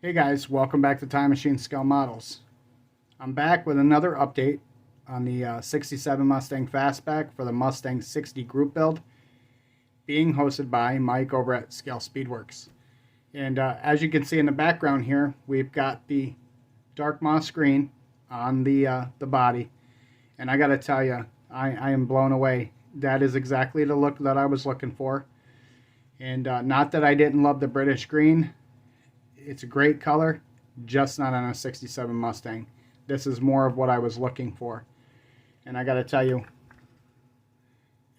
Hey guys, welcome back to Time Machine Scale Models. I'm back with another update on the 67 Mustang Fastback for the Mustang 60 group build, being hosted by Mike over at Scale Speedworks. And as you can see in the background here, we've got the dark moss green on the body. And I gotta tell you, I am blown away. That is exactly the look that I was looking for. And not that I didn't love the British green. It's a great color, just not on a 67 Mustang. This is more of what I was looking for. And I gotta tell you,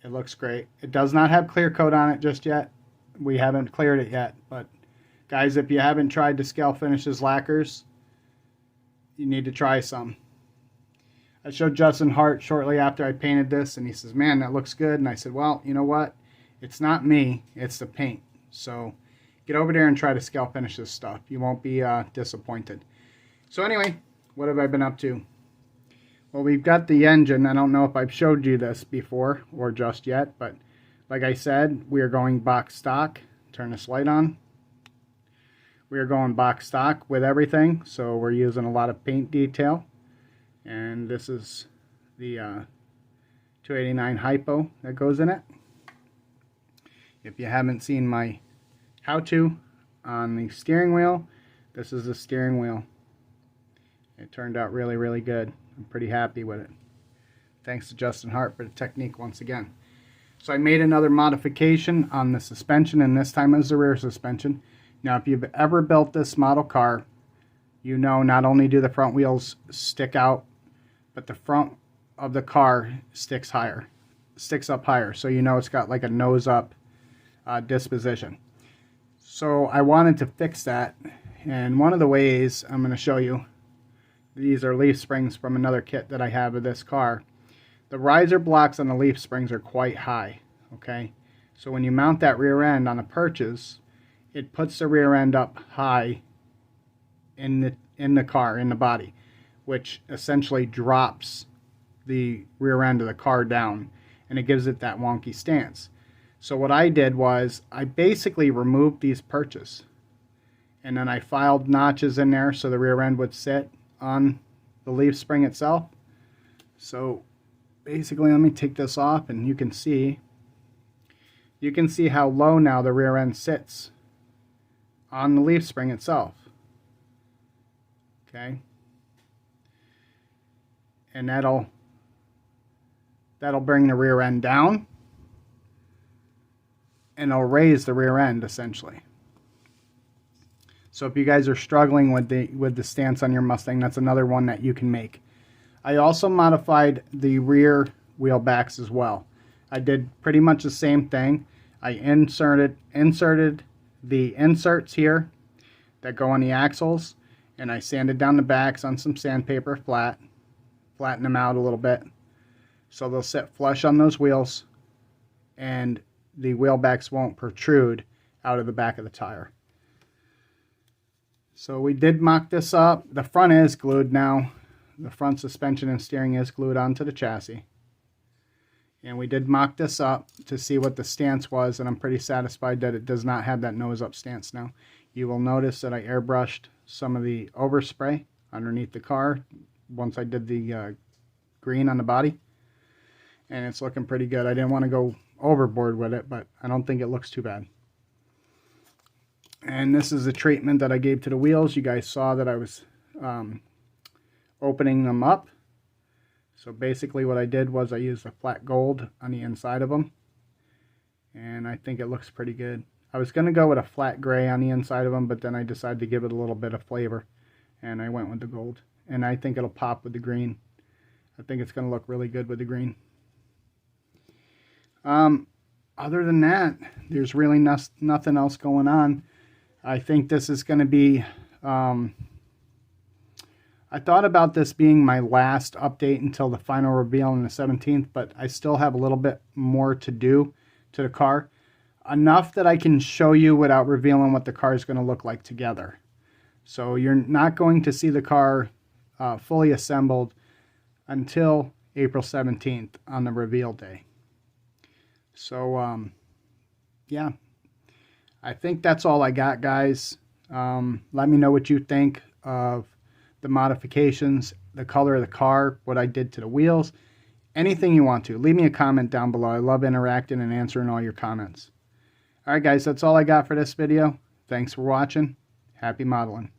it looks great. It does not have clear coat on it just yet. We haven't cleared it yet. But guys, if you haven't tried to scale finishes lacquers, you need to try some. I showed Justin Hart shortly after I painted this, and he says, man, that looks good. And I said, well, you know what? It's not me, it's the paint. So get over there and try to scale finish this stuff. You won't be disappointed. So anyway, what have I been up to? Well, we've got the engine. I don't know if I've showed you this before or just yet, but like I said, we are going box stock. Turn this light on. We are going box stock with everything, so we're using a lot of paint detail. And this is the 289 hypo that goes in it. If you haven't seen my how-to on the steering wheel, this is the steering wheel. It turned out really, really good. I'm pretty happy with it. Thanks to Justin Hart for the technique once again. So I made another modification on the suspension, and this time it was the rear suspension. Now, if you've ever built this model car, you know not only do the front wheels stick out, but the front of the car sticks up higher. So you know it's got like a nose up disposition. So I wanted to fix that, and one of the ways I'm going to show you, these are leaf springs from another kit that I have of this car. The riser blocks on the leaf springs are quite high, okay? So when you mount that rear end on a purchase, it puts the rear end up high in the car, in the body, which essentially drops the rear end of the car down, and it gives it that wonky stance. So what I did was I basically removed these perches, and then I filed notches in there so the rear end would sit on the leaf spring itself. So basically, let me take this off, and you can see how low now the rear end sits on the leaf spring itself. Okay, and that'll bring the rear end down, and it'll raise the rear end essentially. So if you guys are struggling with the stance on your Mustang, that's another one that you can make. I also modified the rear wheel backs as well. I did pretty much the same thing. I inserted the inserts here that go on the axles, and I sanded down the backs on some sandpaper flatten them out a little bit so they'll sit flush on those wheels, and the wheel backs won't protrude out of the back of the tire. So we did mock this up. The front is glued now. The front suspension and steering is glued onto the chassis. And we did mock this up to see what the stance was, and I'm pretty satisfied that it does not have that nose up stance now. You will notice that I airbrushed some of the overspray underneath the car once I did the green on the body, and it's looking pretty good. I didn't want to go overboard with it, but I don't think it looks too bad. And this is the treatment that I gave to the wheels. You guys saw that I was opening them up. So basically what I did was I used a flat gold on the inside of them, and I think it looks pretty good. I was going to go with a flat gray on the inside of them, but then I decided to give it a little bit of flavor, and I went with the gold. And I think it'll pop with the green. I think it's going to look really good with the green. Other than that, there's really nothing else going on. I think this is going to be... I thought about this being my last update until the final reveal on the 17th, but I still have a little bit more to do to the car. Enough that I can show you without revealing what the car is going to look like together. So you're not going to see the car fully assembled until April 17th on the reveal day. So, yeah. I think that's all I got, guys. Let me know what you think of the modifications, the color of the car, what I did to the wheels, anything you want to. Leave me a comment down below. I love interacting and answering all your comments. Alright guys, that's all I got for this video. Thanks for watching. Happy modeling.